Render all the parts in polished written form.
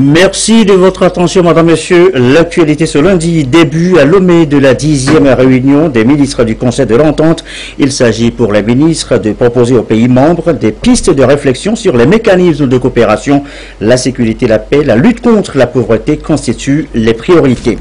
Merci de votre attention, madame, monsieur. L'actualité ce lundi, début à Lomé de la 10e réunion des ministres du Conseil de l'Entente. Il s'agit pour les ministres de proposer aux pays membres des pistes de réflexion sur les mécanismes de coopération. La sécurité, la paix, la lutte contre la pauvreté constituent les priorités.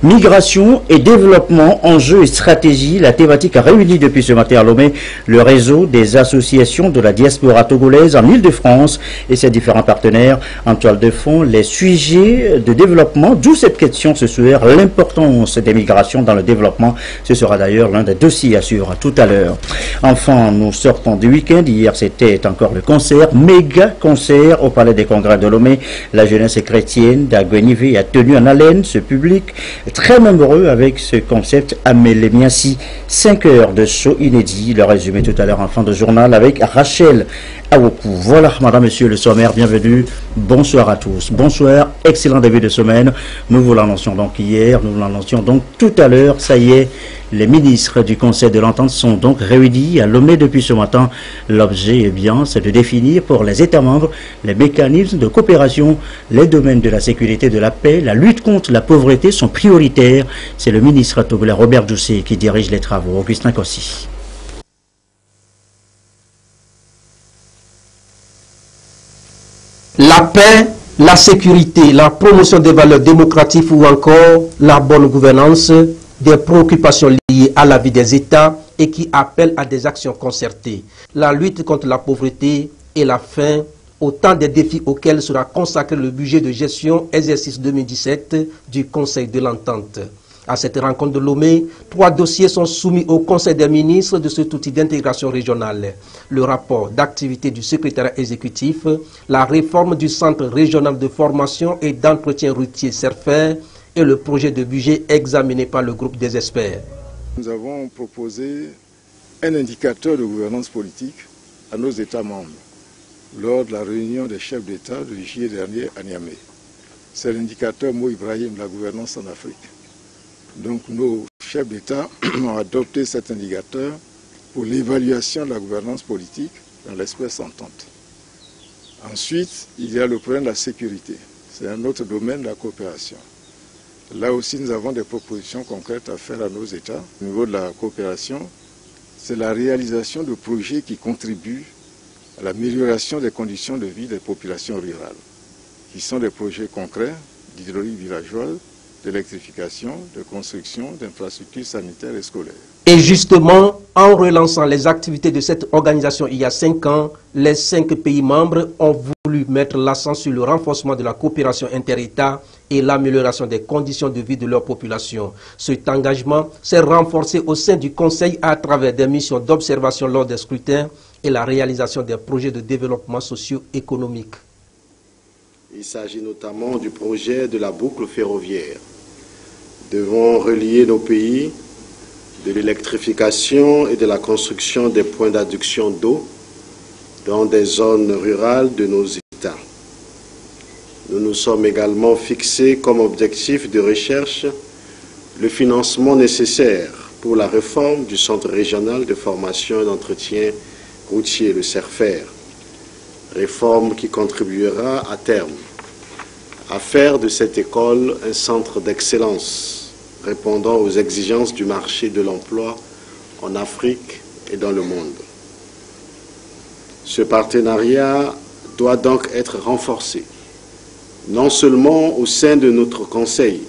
Migration et développement, enjeux et stratégie, la thématique a réuni depuis ce matin à Lomé le réseau des associations de la diaspora togolaise en Île-de-France et ses différents partenaires. En toile de fond, les sujets de développement, d'où cette question ce soir, l'importance des migrations dans le développement. Ce sera d'ailleurs l'un des dossiers à suivre tout à l'heure. Enfin, nous sortons du week-end. Hier, c'était encore le concert, méga concert au Palais des Congrès de Lomé. La jeunesse chrétienne d'Aguenivé a tenu en haleine ce public très nombreux avec ce concept Amélémiasi. 5 heures de show inédit. Le résumé tout à l'heure en fin de journal avec Rachel Awoku. Voilà, madame, monsieur, le sommaire. Bienvenue. Bonsoir à tous. Bonsoir. Excellent début de semaine. Nous vous l'annoncions donc hier. Nous vous l'annoncions donc tout à l'heure. Ça y est. Les ministres du Conseil de l'Entente sont donc réunis à Lomé depuis ce matin. L'objet, eh bien, c'est de définir pour les États membres les mécanismes de coopération. Les domaines de la sécurité, de la paix, la lutte contre la pauvreté sont prioritaires. C'est le ministre togolais Robert Doucet qui dirige les travaux. Augustin Kossi. La paix, la sécurité, la promotion des valeurs démocratiques ou encore la bonne gouvernance, des préoccupations liées à la vie des États et qui appellent à des actions concertées. La lutte contre la pauvreté et la faim, autant des défis auxquels sera consacré le budget de gestion exercice 2017 du Conseil de l'Entente. À cette rencontre de Lomé, 3 dossiers sont soumis au Conseil des ministres de cet outil d'intégration régionale. Le rapport d'activité du secrétariat exécutif, la réforme du Centre régional de formation et d'entretien routier CERFER, et le projet de budget examiné par le groupe des experts. Nous avons proposé un indicateur de gouvernance politique à nos États membres lors de la réunion des chefs d'État de juillet dernier à Niamey. C'est l'indicateur Mo Ibrahim, la gouvernance en Afrique. Donc nos chefs d'État ont adopté cet indicateur pour l'évaluation de la gouvernance politique dans l'espèce entente. Ensuite, il y a le problème de la sécurité. C'est un autre domaine de la coopération. Là aussi, nous avons des propositions concrètes à faire à nos États. Au niveau de la coopération, c'est la réalisation de projets qui contribuent à l'amélioration des conditions de vie des populations rurales, qui sont des projets concrets d'hydraulique villageoise, d'électrification, de construction, d'infrastructures sanitaires et scolaires. Et justement, en relançant les activités de cette organisation il y a 5 ans, les 5 pays membres ont voulu mettre l'accent sur le renforcement de la coopération inter-État et l'amélioration des conditions de vie de leur population. Cet engagement s'est renforcé au sein du Conseil à travers des missions d'observation lors des scrutins et la réalisation des projets de développement socio-économique. Il s'agit notamment du projet de la boucle ferroviaire. Devons relier nos pays, de l'électrification et de la construction des points d'adduction d'eau dans des zones rurales de nos États. Nous nous sommes également fixés comme objectif de recherche le financement nécessaire pour la réforme du Centre régional de formation et d'entretien routier, le CERFER, réforme qui contribuera à terme à faire de cette école un centre d'excellence répondant aux exigences du marché de l'emploi en Afrique et dans le monde. Ce partenariat doit donc être renforcé, non seulement au sein de notre Conseil,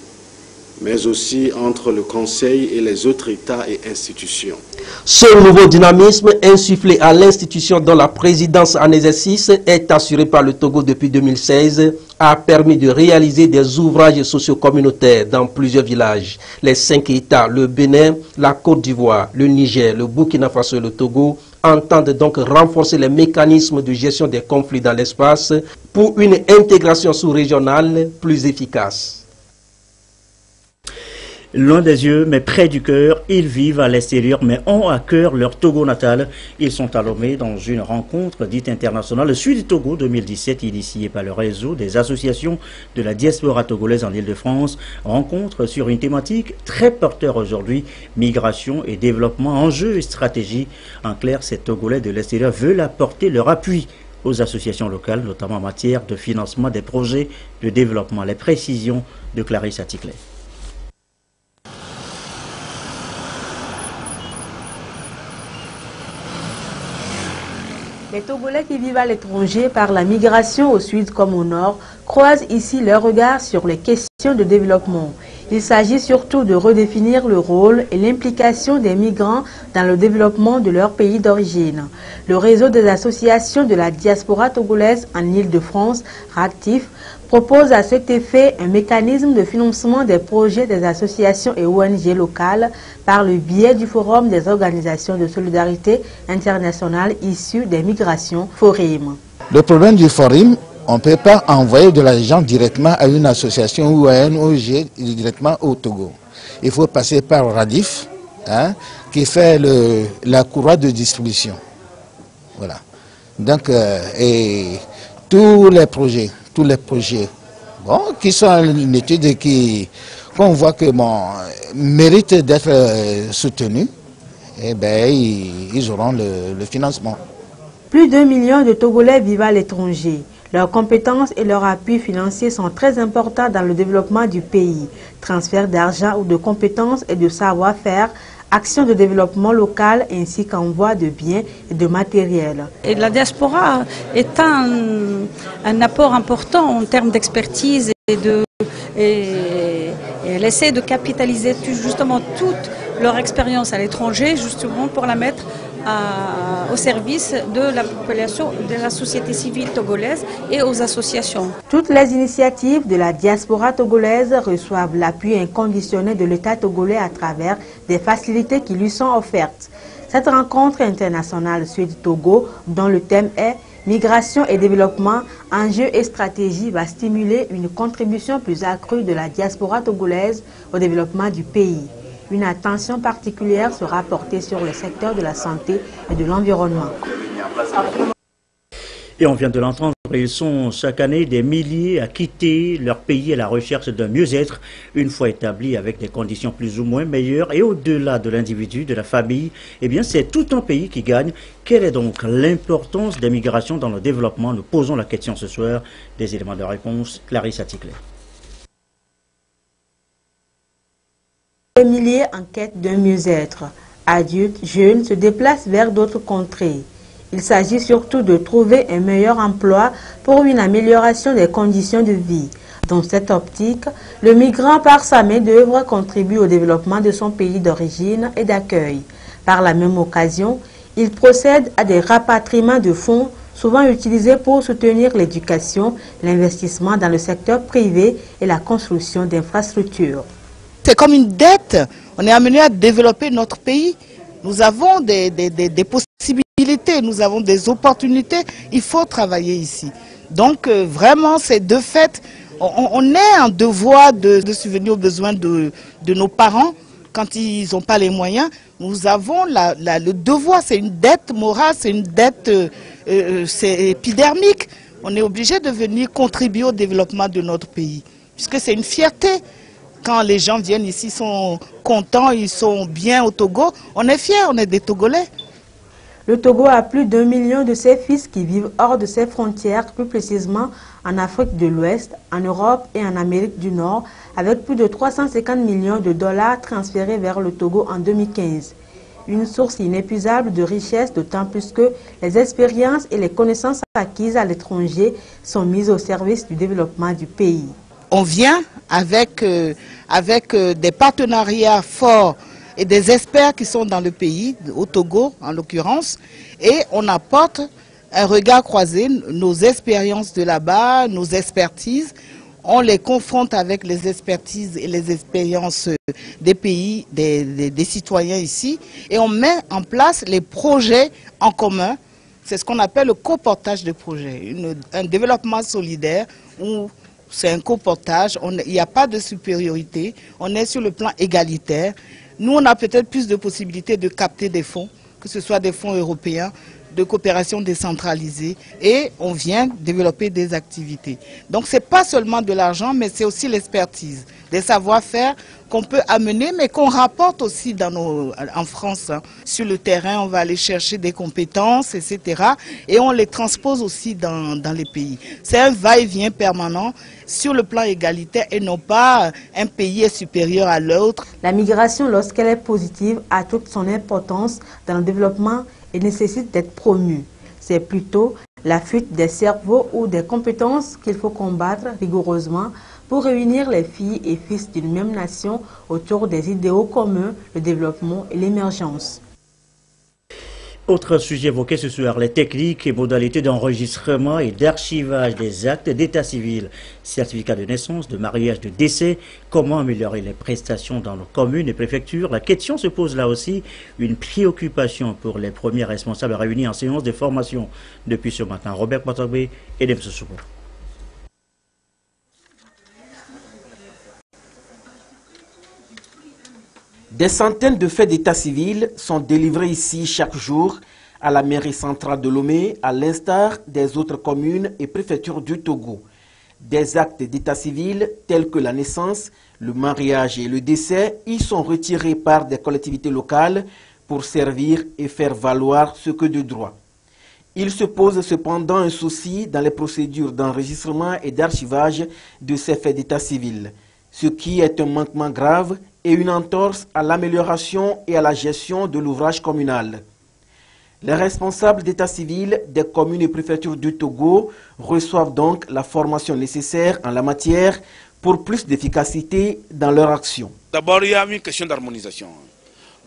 mais aussi entre le Conseil et les autres États et institutions. Ce nouveau dynamisme insufflé à l'institution dont la présidence en exercice est assurée par le Togo depuis 2016 a permis de réaliser des ouvrages socio-communautaires dans plusieurs villages. Les 5 États, le Bénin, la Côte d'Ivoire, le Niger, le Burkina Faso et le Togo, entendent donc renforcer les mécanismes de gestion des conflits dans l'espace pour une intégration sous-régionale plus efficace. Loin des yeux, mais près du cœur, ils vivent à l'extérieur, mais ont à cœur leur Togo natal. Ils sont à Lomé dans une rencontre dite internationale, le Sud Togo 2017, initiée par le réseau des associations de la diaspora togolaise en Île-de-France. Rencontre sur une thématique très porteur aujourd'hui, migration et développement, enjeux et stratégies. En clair, ces Togolais de l'extérieur veulent apporter leur appui aux associations locales, notamment en matière de financement des projets de développement. Les précisions de Clarisse Aticlet. Les Togolais qui vivent à l'étranger par la migration au sud comme au nord croisent ici leur regard sur les questions de développement. Il s'agit surtout de redéfinir le rôle et l'implication des migrants dans le développement de leur pays d'origine. Le réseau des associations de la diaspora togolaise en Île-de-France, RACTIF, propose à cet effet un mécanisme de financement des projets des associations et ONG locales par le biais du Forum des organisations de solidarité internationale issues des migrations, FORIM. Le problème du FORIM, on ne peut pas envoyer de l'argent directement à une association ou à un ONG directement au Togo. Il faut passer par RADIF, qui fait la courroie de distribution. Voilà. Donc, et tous les projets bon, qui sont à une étude et qu'on voit que méritent d'être soutenus, eh ben, ils auront le financement. Plus d'1 million de Togolais vivent à l'étranger. Leurs compétences et leur appui financier sont très importants dans le développement du pays. Transfert d'argent ou de compétences et de savoir-faire, actions de développement local ainsi qu'envoi de biens et de matériel. Et la diaspora est un apport important en termes d'expertise et elle essaie de capitaliser justement toute leur expérience à l'étranger justement pour la mettre au service de la population, de la société civile togolaise et aux associations. Toutes les initiatives de la diaspora togolaise reçoivent l'appui inconditionnel de l'État togolais à travers des facilités qui lui sont offertes. Cette rencontre internationale Sud-Togo, dont le thème est Migration et développement, enjeux et stratégies, va stimuler une contribution plus accrue de la diaspora togolaise au développement du pays. Une attention particulière sera portée sur le secteur de la santé et de l'environnement. Et on vient de l'entendre, ils sont chaque année des milliers à quitter leur pays à la recherche d'un mieux-être, une fois établis avec des conditions plus ou moins meilleures. Et au-delà de l'individu, de la famille, eh bien c'est tout un pays qui gagne. Quelle est donc l'importance des migrations dans le développement? Nous posons la question ce soir. Des éléments de réponse, Clarisse Aticlet. Des milliers en quête d'un mieux-être. Adultes, jeunes se déplacent vers d'autres contrées. Il s'agit surtout de trouver un meilleur emploi pour une amélioration des conditions de vie. Dans cette optique, le migrant par sa main-d'œuvre contribue au développement de son pays d'origine et d'accueil. Par la même occasion, il procède à des rapatriements de fonds souvent utilisés pour soutenir l'éducation, l'investissement dans le secteur privé et la construction d'infrastructures. C'est comme une dette, on est amené à développer notre pays. Nous avons des possibilités, nous avons des opportunités, il faut travailler ici. Donc vraiment, c'est de fait, on est en devoir de subvenir aux besoins de nos parents quand ils n'ont pas les moyens. Nous avons le devoir, c'est une dette morale, c'est une dette c'est épidermique. On est obligé de venir contribuer au développement de notre pays, puisque c'est une fierté. Quand les gens viennent ici, ils sont contents, ils sont bien au Togo, on est fiers, on est des Togolais. Le Togo a plus d'1 million de ses fils qui vivent hors de ses frontières, plus précisément en Afrique de l'Ouest, en Europe et en Amérique du Nord, avec plus de 350 millions de dollars transférés vers le Togo en 2015. Une source inépuisable de richesse, d'autant plus que les expériences et les connaissances acquises à l'étranger sont mises au service du développement du pays. On vient avec des partenariats forts et des experts qui sont dans le pays, au Togo en l'occurrence, et on apporte un regard croisé, nos expériences de là-bas, nos expertises, on les confronte avec les expertises et les expériences des pays, des citoyens ici, et on met en place les projets en commun. C'est ce qu'on appelle le coportage de projets, un développement solidaire où c'est un coportage, il n'y a pas de supériorité, on est sur le plan égalitaire. Nous, on a peut-être plus de possibilités de capter des fonds, que ce soit des fonds européens, de coopération décentralisée, et on vient développer des activités. Donc, ce n'est pas seulement de l'argent, mais c'est aussi l'expertise, des savoir-faire qu'on peut amener, mais qu'on rapporte aussi en France. Hein. Sur le terrain, on va aller chercher des compétences, etc. Et on les transpose aussi dans les pays. C'est un va-et-vient permanent sur le plan égalitaire et non pas un pays est supérieur à l'autre. La migration, lorsqu'elle est positive, a toute son importance dans le développement et nécessite d'être promue. C'est plutôt la fuite des cerveaux ou des compétences qu'il faut combattre rigoureusement pour réunir les filles et fils d'une même nation autour des idéaux communs, le développement et l'émergence. Autre sujet évoqué ce soir, les techniques et modalités d'enregistrement et d'archivage des actes d'état civil, certificats de naissance, de mariage, de décès, comment améliorer les prestations dans nos communes et préfectures. La question se pose là aussi, une préoccupation pour les premiers responsables réunis en séance de formation depuis ce matin. Robert Patagbe et Dem Sousoubo. Des centaines de faits d'état civil sont délivrés ici chaque jour à la mairie centrale de Lomé, à l'instar des autres communes et préfectures du Togo. Des actes d'état civil tels que la naissance, le mariage et le décès y sont retirés par des collectivités locales pour servir et faire valoir ce que de droit. Il se pose cependant un souci dans les procédures d'enregistrement et d'archivage de ces faits d'état civil, ce qui est un manquement grave et une entorse à l'amélioration et à la gestion de l'ouvrage communal. Les responsables d'état civil des communes et préfectures du Togo reçoivent donc la formation nécessaire en la matière pour plus d'efficacité dans leur action. D'abord, il y a une question d'harmonisation.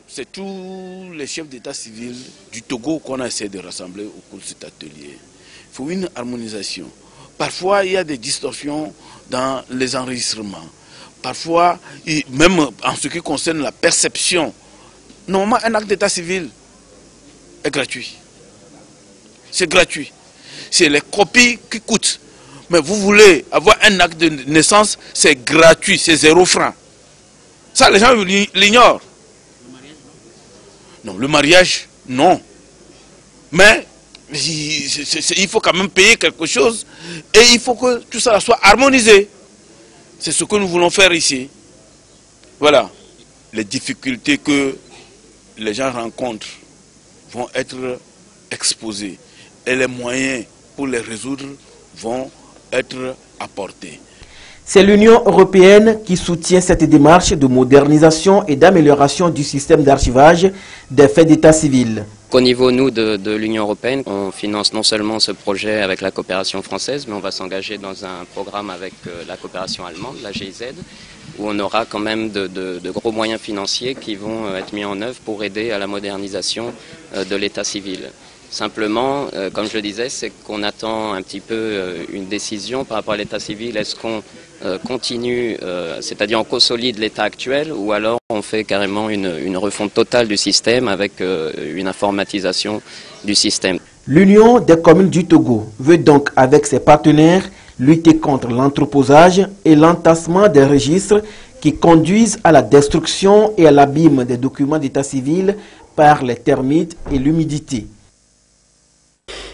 C'est tous les chefs d'état civil du Togo qu'on a essayé de rassembler au cours de cet atelier. Il faut une harmonisation. Parfois, il y a des distorsions dans les enregistrements. Parfois, même en ce qui concerne la perception, normalement un acte d'état civil est gratuit. C'est gratuit. C'est les copies qui coûtent. Mais vous voulez avoir un acte de naissance, c'est gratuit, c'est 0 franc. Ça, les gens l'ignorent. Non, le mariage, non. Mais il faut quand même payer quelque chose et il faut que tout ça soit harmonisé. C'est ce que nous voulons faire ici. Voilà. Les difficultés que les gens rencontrent vont être exposées et les moyens pour les résoudre vont être apportés. C'est l'Union européenne qui soutient cette démarche de modernisation et d'amélioration du système d'archivage des faits d'état civil. Au niveau, nous, de l'Union européenne, on finance non seulement ce projet avec la coopération française, mais on va s'engager dans un programme avec la coopération allemande, la GIZ, où on aura quand même de gros moyens financiers qui vont être mis en œuvre pour aider à la modernisation de l'état civil. Simplement, comme je le disais, c'est qu'on attend un petit peu une décision par rapport à l'état civil. Est-ce qu'on continue, c'est-à-dire on consolide l'état actuel, ou alors on fait carrément une refonte totale du système avec une informatisation du système. L'Union des communes du Togo veut donc, avec ses partenaires, lutter contre l'entreposage et l'entassement des registres qui conduisent à la destruction et à l'abîme des documents d'état civil par les termites et l'humidité.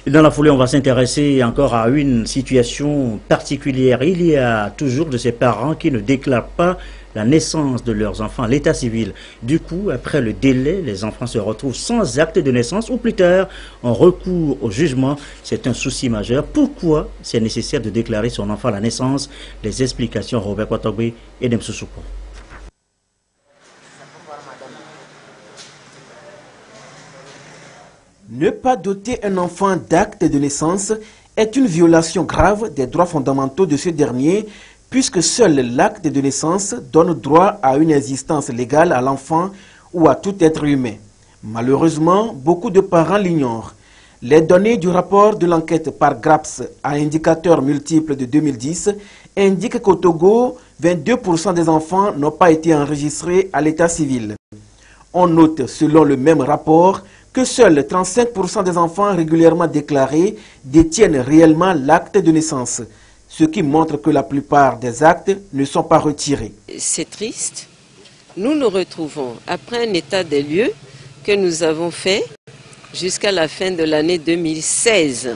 Dans la foulée, on va s'intéresser encore à une situation particulière. Il y a toujours de ces parents qui ne déclarent pas la naissance de leurs enfants à l'état civil. Du coup, après le délai, les enfants se retrouvent sans acte de naissance ou plus tard, en recours au jugement. C'est un souci majeur. Pourquoi c'est nécessaire de déclarer son enfant à la naissance? Les explications, Robert Patagbe et Dem Sousoubo. Ne pas doter un enfant d'acte de naissance est une violation grave des droits fondamentaux de ce dernier, puisque seul l'acte de naissance donne droit à une existence légale à l'enfant ou à tout être humain. Malheureusement, beaucoup de parents l'ignorent. Les données du rapport de l'enquête par GRAPS à indicateurs multiples de 2010 indiquent qu'au Togo, 22% des enfants n'ont pas été enregistrés à l'état civil. On note, selon le même rapport, que seuls 35% des enfants régulièrement déclarés détiennent réellement l'acte de naissance, ce qui montre que la plupart des actes ne sont pas retirés. C'est triste. Nous nous retrouvons après un état des lieux que nous avons fait jusqu'à la fin de l'année 2016.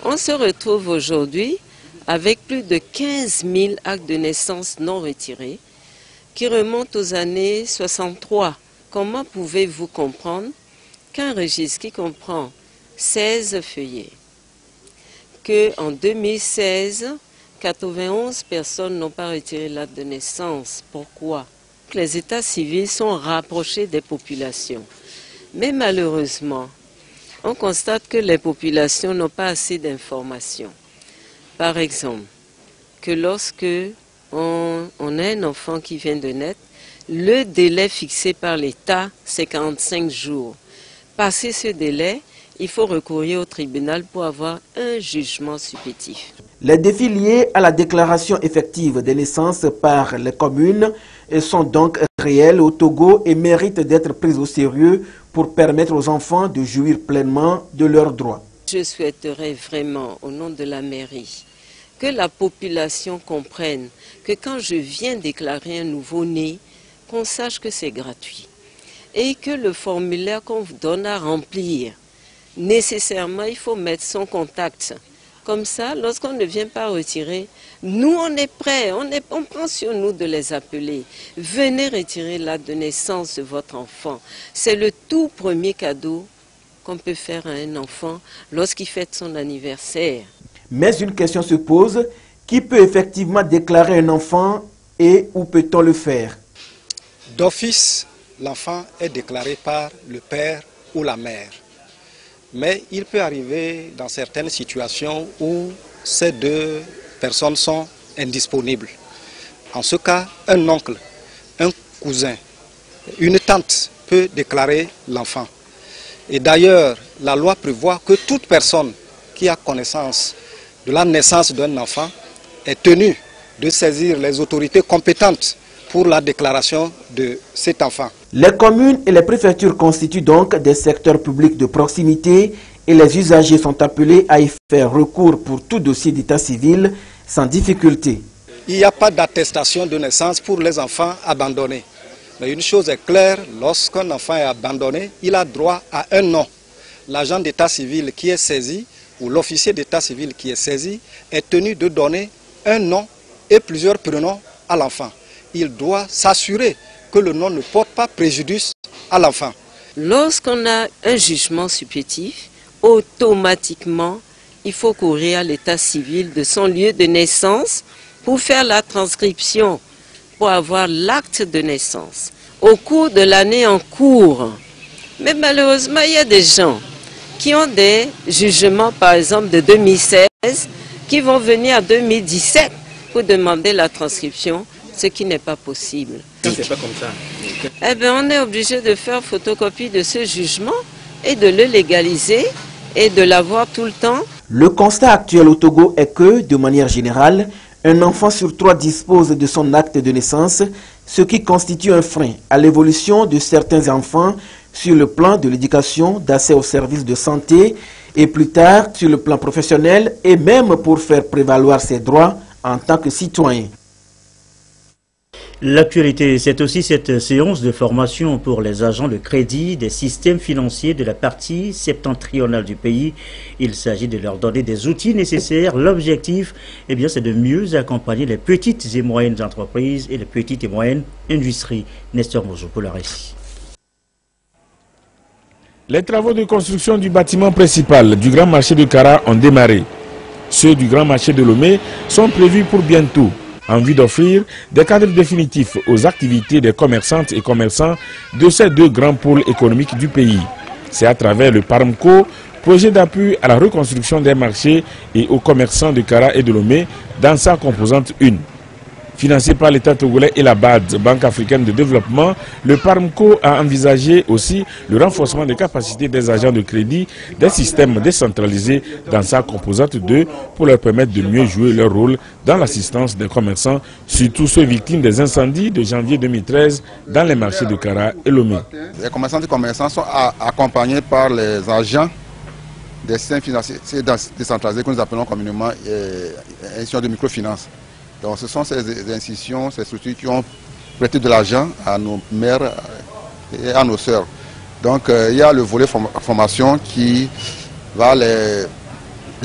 On se retrouve aujourd'hui avec plus de 15 000 actes de naissance non retirés qui remonte aux années 63. Comment pouvez-vous comprendre qu'un registre qui comprend 16 feuillets, qu'en 2016, 91 personnes n'ont pas retiré l'acte de naissance? Pourquoi? Les états civils sont rapprochés des populations. Mais malheureusement, on constate que les populations n'ont pas assez d'informations. Par exemple, que lorsque on a un enfant qui vient de naître, le délai fixé par l'État, c'est 45 jours. Passé ce délai, il faut recourir au tribunal pour avoir un jugement supplétif. Les défis liés à la déclaration effective des naissances par les communes sont donc réels au Togo et méritent d'être pris au sérieux pour permettre aux enfants de jouir pleinement de leurs droits. Je souhaiterais vraiment, au nom de la mairie, que la population comprenne que quand je viens déclarer un nouveau-né, qu'on sache que c'est gratuit et que le formulaire qu'on vous donne à remplir, nécessairement, il faut mettre son contact. Comme ça, lorsqu'on ne vient pas retirer, nous, on est prêts, on prend sur nous de les appeler. Venez retirer l'acte de naissance de votre enfant. C'est le tout premier cadeau qu'on peut faire à un enfant lorsqu'il fête son anniversaire. Mais une question se pose, qui peut effectivement déclarer un enfant et où peut-on le faire? D'office, l'enfant est déclaré par le père ou la mère. Mais il peut arriver dans certaines situations où ces deux personnes sont indisponibles. En ce cas, un oncle, un cousin, une tante peut déclarer l'enfant. Et d'ailleurs, la loi prévoit que toute personne qui a connaissance de la naissance d'un enfant est tenue de saisir les autorités compétentes pour la déclaration de cet enfant. Les communes et les préfectures constituent donc des secteurs publics de proximité et les usagers sont appelés à y faire recours pour tout dossier d'état civil sans difficulté. Il n'y a pas d'attestation de naissance pour les enfants abandonnés. Mais une chose est claire, lorsqu'un enfant est abandonné, il a droit à un nom. L'agent d'état civil qui est saisi ou l'officier d'état civil qui est saisi est tenu de donner un nom et plusieurs prénoms à l'enfant. Il doit s'assurer que le nom ne porte pas préjudice à l'enfant. Lorsqu'on a un jugement supplétif, automatiquement, il faut courir à l'état civil de son lieu de naissance pour faire la transcription, pour avoir l'acte de naissance au cours de l'année en cours. Mais malheureusement, il y a des gens qui ont des jugements, par exemple, de 2016, qui vont venir en 2017 pour demander la transcription, ce qui n'est pas possible. C'est pas comme ça. Eh bien, on est obligé de faire photocopie de ce jugement et de le légaliser et de l'avoir tout le temps. Le constat actuel au Togo est que, de manière générale, un enfant sur 3 dispose de son acte de naissance, ce qui constitue un frein à l'évolution de certains enfants sur le plan de l'éducation, d'accès aux services de santé et plus tard sur le plan professionnel et même pour faire prévaloir ses droits en tant que citoyen. L'actualité, c'est aussi cette séance de formation pour les agents de crédit des systèmes financiers de la partie septentrionale du pays. Il s'agit de leur donner des outils nécessaires. L'objectif, eh bien, c'est de mieux accompagner les petites et moyennes entreprises et les petites et moyennes industries. Nestor Mojo pour le récit. Les travaux de construction du bâtiment principal du Grand Marché de Kara ont démarré. Ceux du Grand Marché de Lomé sont prévus pour bientôt, en vue d'offrir des cadres définitifs aux activités des commerçantes et commerçants de ces deux grands pôles économiques du pays. C'est à travers le PARMCO, projet d'appui à la reconstruction des marchés et aux commerçants de Kara et de Lomé dans sa composante 1. Financé par l'État togolais et la BAD, Banque africaine de développement, le PARMCO a envisagé aussi le renforcement des capacités des agents de crédit des systèmes décentralisés dans sa composante 2 pour leur permettre de mieux jouer leur rôle dans l'assistance des commerçants, surtout ceux victimes des incendies de janvier 2013 dans les marchés de Kara et Lomé. Les commerçants et commerçants sont accompagnés par les agents des systèmes financiers décentralisés que nous appelons communément institutions de microfinance. Donc ce sont ces institutions, ces structures qui ont prêté de l'argent à nos mères et à nos sœurs. Donc il y a le volet formation qui va les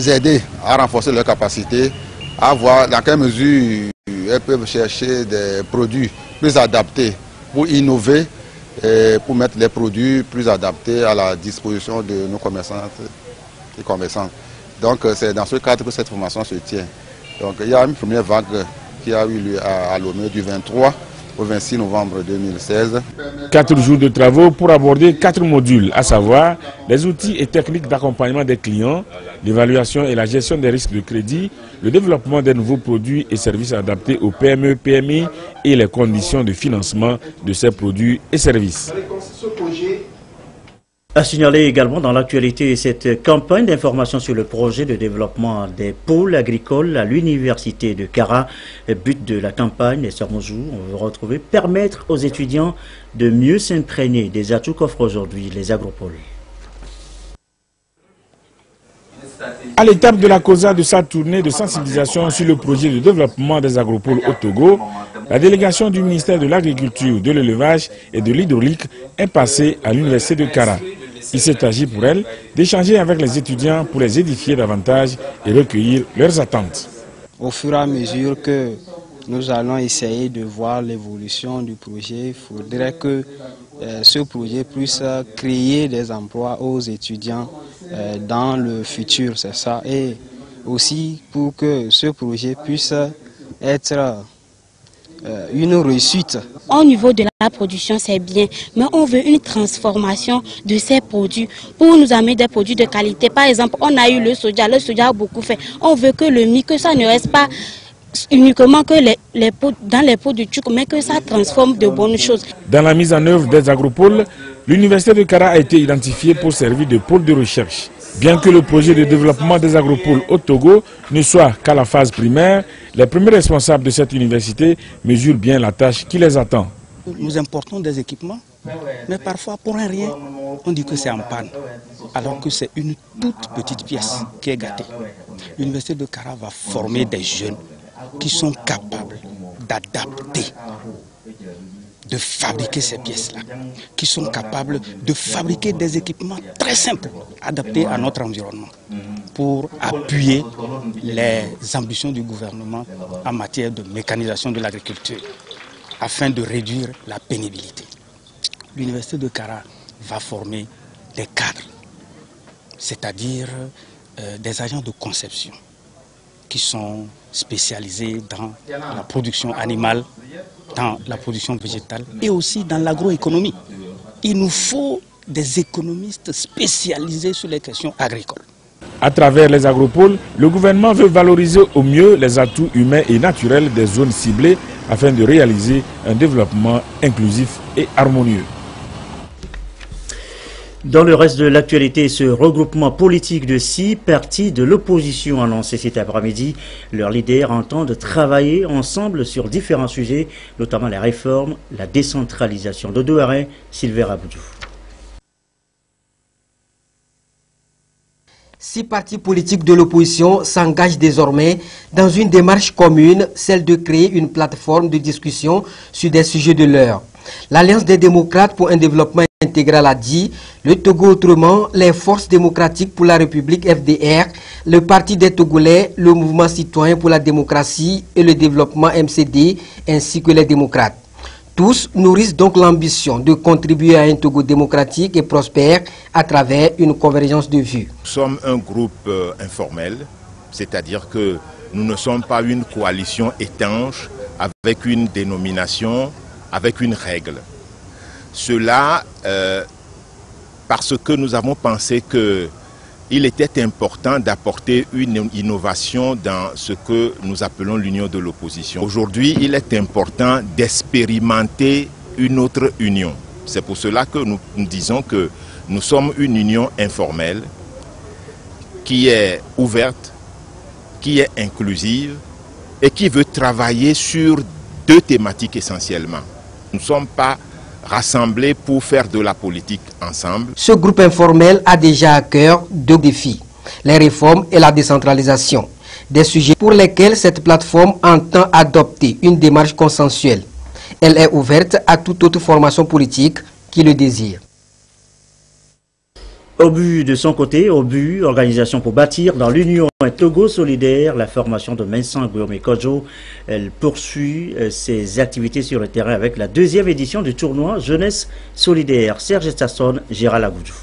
aider à renforcer leurs capacités, à voir dans quelle mesure elles peuvent chercher des produits plus adaptées pour innover et pour mettre les produits plus adaptés à la disposition de nos commerçantes et commerçants. Donc c'est dans ce cadre que cette formation se tient. Donc il y a une première vague qui a eu lieu à Lomé du 23 au 26 novembre 2016. 4 jours de travaux pour aborder 4 modules, à savoir les outils et techniques d'accompagnement des clients, l'évaluation et la gestion des risques de crédit, le développement des nouveaux produits et services adaptés aux PME, PMI et les conditions de financement de ces produits et services. À signaler également dans l'actualité cette campagne d'information sur le projet de développement des pôles agricoles à l'université de Kara. Le but de la campagne, les Sermozou, on veut retrouver, permettre aux étudiants de mieux s'imprégner des atouts qu'offrent aujourd'hui les agropoles. À l'étape de la COSA de sa tournée de sensibilisation sur le projet de développement des agropoles au Togo, la délégation du ministère de l'Agriculture, de l'Élevage et de l'Hydraulique est passée à l'université de Kara. Il s'est agi pour elle d'échanger avec les étudiants pour les édifier davantage et recueillir leurs attentes. Au fur et à mesure que nous allons essayer de voir l'évolution du projet, il faudrait que ce projet puisse créer des emplois aux étudiants dans le futur, c'est ça. Et aussi pour que ce projet puisse être une réussite. Au niveau de la production, c'est bien, mais on veut une transformation de ces produits pour nous amener des produits de qualité. Par exemple, on a eu le soja a beaucoup fait. On veut que le mie, que ça ne reste pas uniquement que dans les pots de tchouk, mais que ça transforme de bonnes choses. Dans la mise en œuvre des agropoles, l'université de Kara a été identifiée pour servir de pôle de recherche. Bien que le projet de développement des agropoles au Togo ne soit qu'à la phase primaire, les premiers responsables de cette université mesurent bien la tâche qui les attend. Nous importons des équipements, mais parfois pour un rien, on dit que c'est en panne, alors que c'est une toute petite pièce qui est gâtée. L'université de Kara va former des jeunes qui sont capables d'adapter, de fabriquer ces pièces-là, qui sont capables de fabriquer des équipements très simples, adaptés à notre environnement, pour appuyer les ambitions du gouvernement en matière de mécanisation de l'agriculture, afin de réduire la pénibilité. L'université de Kara va former des cadres, c'est-à-dire des agents de conception, qui sont spécialisés dans la production animale, dans la production végétale et aussi dans l'agroéconomie. Il nous faut des économistes spécialisés sur les questions agricoles. À travers les agropoles, le gouvernement veut valoriser au mieux les atouts humains et naturels des zones ciblées afin de réaliser un développement inclusif et harmonieux. Dans le reste de l'actualité, ce regroupement politique de 6 partis de l'opposition annoncé cet après-midi, leurs leaders entendent travailler ensemble sur différents sujets, notamment la réforme, la décentralisation. Dodo Arrêt, Sylvain Aboudou. 6 partis politiques de l'opposition s'engagent désormais dans une démarche commune, celle de créer une plateforme de discussion sur des sujets de l'heure. L'Alliance des démocrates pour un développement intégral a dit, le Togo autrement, les forces démocratiques pour la République FDR, le Parti des Togolais, le Mouvement citoyen pour la démocratie et le développement MCD, ainsi que les démocrates. Tous nourrissent donc l'ambition de contribuer à un Togo démocratique et prospère à travers une convergence de vues. Nous sommes un groupe informel, c'est-à-dire que nous ne sommes pas une coalition étanche avec une dénomination, avec une règle. Cela parce que nous avons pensé qu'il était important d'apporter une innovation dans ce que nous appelons l'union de l'opposition. Aujourd'hui, il est important d'expérimenter une autre union. C'est pour cela que nous disons que nous sommes une union informelle qui est ouverte, qui est inclusive et qui veut travailler sur 2 thématiques essentiellement. Nous ne sommes pas rassemblés pour faire de la politique ensemble. Ce groupe informel a déjà à cœur 2 défis, les réformes et la décentralisation. Des sujets pour lesquels cette plateforme entend adopter une démarche consensuelle. Elle est ouverte à toute autre formation politique qui le désire. Obus de son côté, Obus, organisation pour bâtir dans l'Union Togo solidaire, la formation de Vincent Guillaume Kodjo. Elle poursuit ses activités sur le terrain avec la 2e édition du tournoi Jeunesse solidaire. Serge Stasson, Gérald Agoudjou.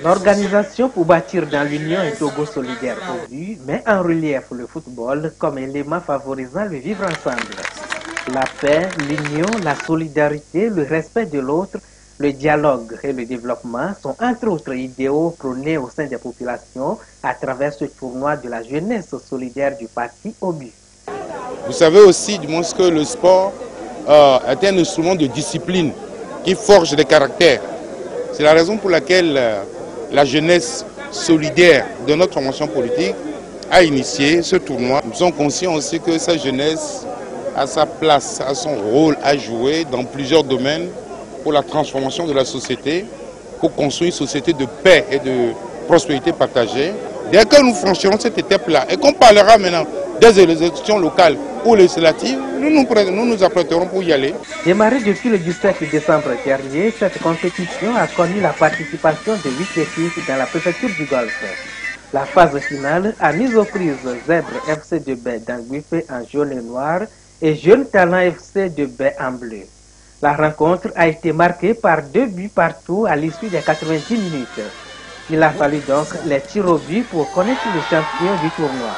L'organisation pour bâtir dans l'Union Togo solidaire Obus met en relief le football comme élément favorisant le vivre ensemble. La paix, l'union, la solidarité, le respect de l'autre, le dialogue et le développement sont entre autres idéaux prônés au sein des populations à travers ce tournoi de la jeunesse solidaire du parti Obus. Vous savez aussi du moins que le sport est un instrument de discipline qui forge des caractères. C'est la raison pour laquelle la jeunesse solidaire de notre formation politique a initié ce tournoi. Nous sommes conscients aussi que cette jeunesse a sa place, a son rôle à jouer dans plusieurs domaines pour la transformation de la société, pour construire une société de paix et de prospérité partagée. Dès que nous franchirons cette étape-là et qu'on parlera maintenant des élections locales ou législatives, nous nous apprêterons pour y aller. Démarrée depuis le 17 décembre dernier, cette compétition a connu la participation de 8 équipes dans la préfecture du Golfe. La phase finale a mis aux prises Zèbre FC de Baie d'Anguife en jaune et noir et Jeune Talent FC de Baie en bleu. La rencontre a été marquée par 2 buts partout à l'issue des 90 minutes. Il a fallu donc les tirs au but pour connaître le champion du tournoi.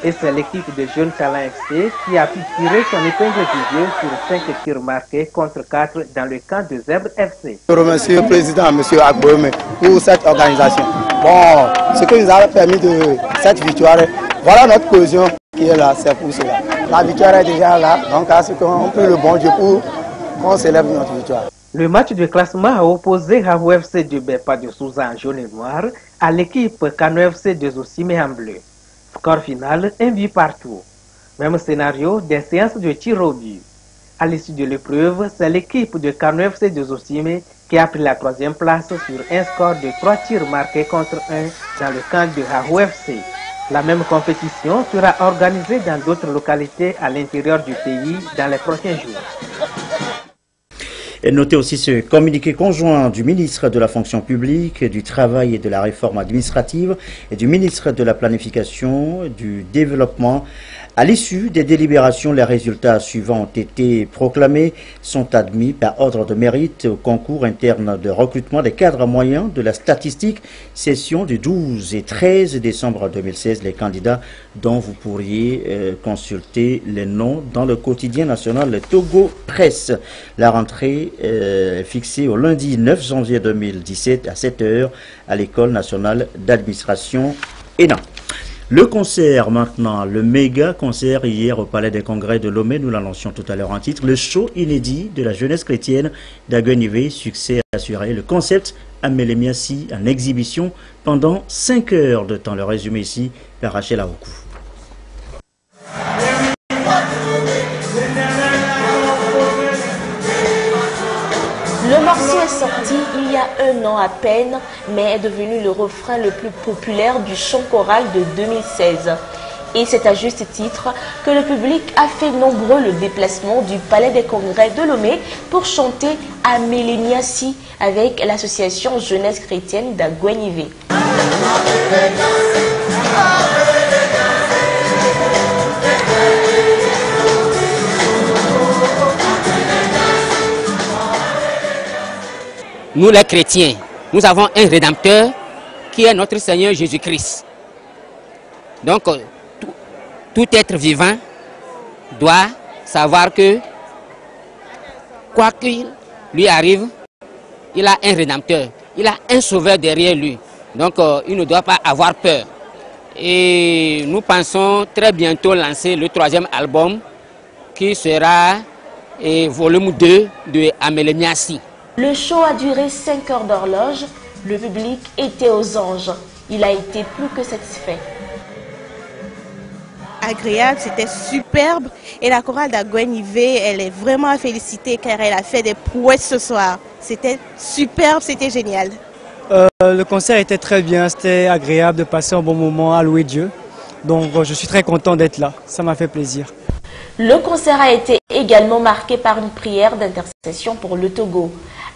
Et c'est l'équipe de Jeune Talent FC qui a pu tirer son épingle du jeu sur 5 tirs marqués contre 4 dans le camp de Zèbre FC. Je remercie le président, M. Agboueme, pour cette organisation. Bon, ce qui nous a permis de cette victoire, voilà notre cohésion qui est là, c'est pour cela. La victoire est déjà là, donc à ce qu'on prie le bon Dieu pour qu'on célèbre notre victoire. Le match de classement a opposé Rahou FC de Bepa de Souza en jaune et noir à l'équipe Kano FC de Zosime en bleu. Score final, 1 but partout. Même scénario, des séances de tir au but. À l'issue de l'épreuve, c'est l'équipe de Kano FC de Zosime qui a pris la 3e place sur un score de 3 tirs marqués contre 1 dans le camp de Rahou FC. La même compétition sera organisée dans d'autres localités à l'intérieur du pays dans les prochains jours. Et notez aussi ce communiqué conjoint du ministre de la fonction publique, du travail et de la réforme administrative et du ministre de la planification, du développement. À l'issue des délibérations, les résultats suivants ont été proclamés, sont admis par ordre de mérite au concours interne de recrutement des cadres moyens de la statistique, session du 12 et 13 décembre 2016. Les candidats dont vous pourriez consulter les noms dans le quotidien national Togo Presse. La rentrée est fixée au lundi 9 janvier 2017 à 7 h à l'École nationale d'administration ENA. Le concert maintenant, le méga concert hier au Palais des Congrès de Lomé, nous l'annoncions tout à l'heure en titre, le show inédit de la jeunesse chrétienne d'Aguenivé, succès assuré. Le concept Amélie Miassi en exhibition pendant 5 heures de temps. Le résumé ici par Rachel Aoukou. Le morceau est sorti il y a 1 an à peine, mais est devenu le refrain le plus populaire du chant choral de 2016. Et c'est à juste titre que le public a fait nombreux le déplacement du Palais des Congrès de Lomé pour chanter Amélie Miassi avec l'association Jeunesse Chrétienne d'Aguenivé. Nous les chrétiens, nous avons un Rédempteur qui est notre Seigneur Jésus-Christ. Donc, tout être vivant doit savoir que, quoi qu'il lui arrive, il a un Rédempteur, il a un Sauveur derrière lui. Donc, il ne doit pas avoir peur. Et nous pensons très bientôt lancer le 3e album qui sera volume 2 de Amélie Miassi. Le show a duré 5 heures d'horloge. Le public était aux anges. Il a été plus que satisfait. Agréable, c'était superbe. Et la chorale d'Aguenivé, elle est vraiment à féliciter car elle a fait des prouesses ce soir. C'était superbe, c'était génial. Le concert était très bien, c'était agréable de passer un bon moment à louer Dieu. Donc je suis très content d'être là, ça m'a fait plaisir. Le concert a été également marqué par une prière d'intercession pour le Togo.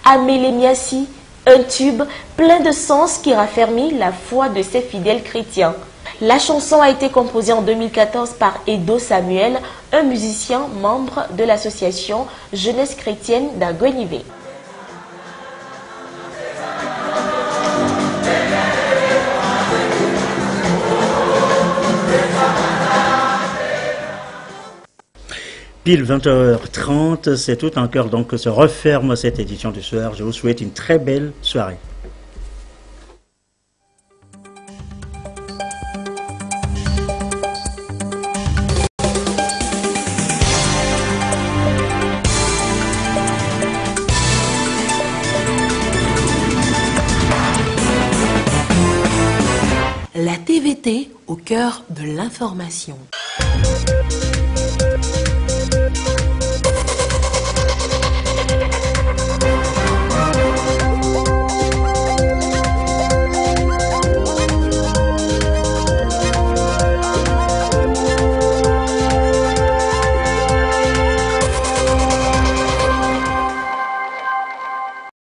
Amélie Miassi, un tube plein de sens qui raffermit la foi de ses fidèles chrétiens. La chanson a été composée en 2014 par Edo Samuel, un musicien membre de l'association Jeunesse chrétienne d'Agwenivé. Pile 20h30, c'est tout en cœur donc que se referme cette édition du soir. Je vous souhaite une très belle soirée. La TVT au cœur de l'information.